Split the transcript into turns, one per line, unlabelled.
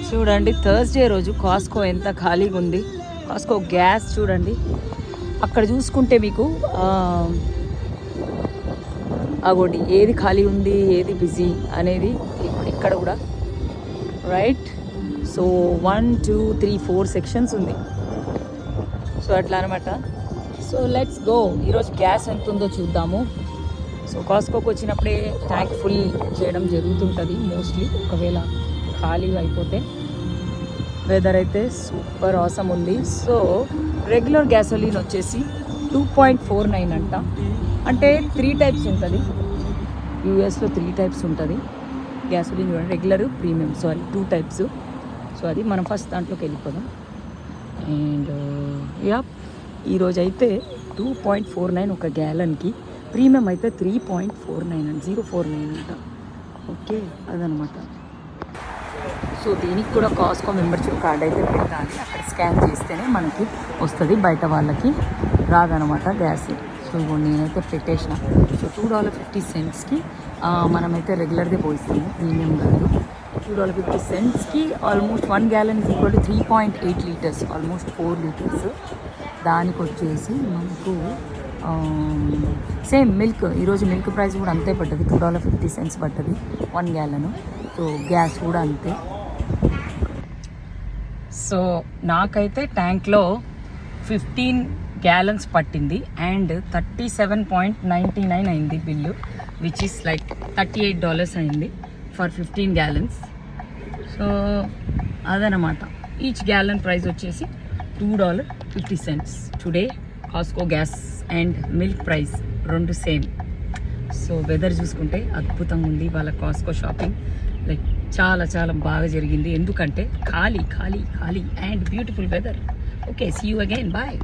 చూడండి థర్స్డే రోజు కాస్కో ఎంత ఖాళీగా ఉంది. కాస్కో గ్యాస్ చూడండి, అక్కడ చూసుకుంటే మీకు అగోండి ఏది ఖాళీ ఉంది ఏది బిజీ అనేది ఇప్పుడు ఇక్కడ కూడా రైట్. సో 1 2 3 4 సెక్షన్స్ ఉంది. సో అట్లా అనమాట. So let's go. ఈరోజు గ్యాస్ ఎంత ఉందో చూద్దాము. సో కాస్కోకి వచ్చినప్పుడే ట్యాంక్ ఫుల్ చేయడం జరుగుతుంటుంది మోస్ట్లీ, ఒకవేళ ఖాళీగా అయిపోతే. వెదర్ అయితే సూపర్ ఆసమ్ ఉంది. సో రెగ్యులర్ గ్యాసోలిన్ వచ్చేసి 2.49 అంట. అంటే 3 టైప్స్ ఉంటుంది యూఎస్లో, 3 టైప్స్ ఉంటుంది గ్యాసోలిన్. చూడండి రెగ్యులర్, ప్రీమియం, 2 టైప్స్. సో అది మనం ఫస్ట్ దాంట్లోకి వెళ్ళిపోదాం. అండ్ యా ఈరోజు అయితే 2.49 ఒక గ్యాలన్కి, ప్రీమియం అయితే 3.49 అంట, 049 అంట. ఓకే అదనమాట. సో దీనికి కూడా కాస్కో మెంబర్షిప్ కార్డ్ అయితే పెట్టాలి. అక్కడ స్కాన్ చేస్తేనే మనకి వస్తుంది, బయట వాళ్ళకి రాదనమాట గ్యాస్. సో నేనైతే పెట్టేసిన. సో $2.50కి మనమైతే రెగ్యులర్దే పోయిస్తాము, ప్రీమియం కాదు. $2.50కి almost 1 gallon = 3.8 liters, almost 4 liters. దానికి వచ్చేసి మనకు సేమ్ మిల్క్, ఈరోజు మిల్క్ ప్రైస్ కూడా అంతే పడ్డది, $2.50 పడ్డది 1 gallon. సో గ్యాస్ కూడా అంతే. సో నాకైతే ట్యాంక్లో 15 gallons పట్టింది అండ్ $37.99 అయింది బిల్లు, విచ్ ఈస్ లైక్ $38 అయింది ఫర్ 15 gallons. సో అదనమాట. ఈచ్ గ్యాలన్ ప్రైస్ వచ్చేసి $2.50. Today Costco gas and milk price రెండు సేమ్. సో వెదర్ చూసుకుంటే అద్భుతంగా ఉంది వాళ్ళ కాస్కో షాపింగ్. లైక్ చాలా చాలా బాగా జరిగింది, ఎందుకంటే ఖాళీ ఖాళీ ఖాళీ and beautiful weather. Okay, see you again, bye.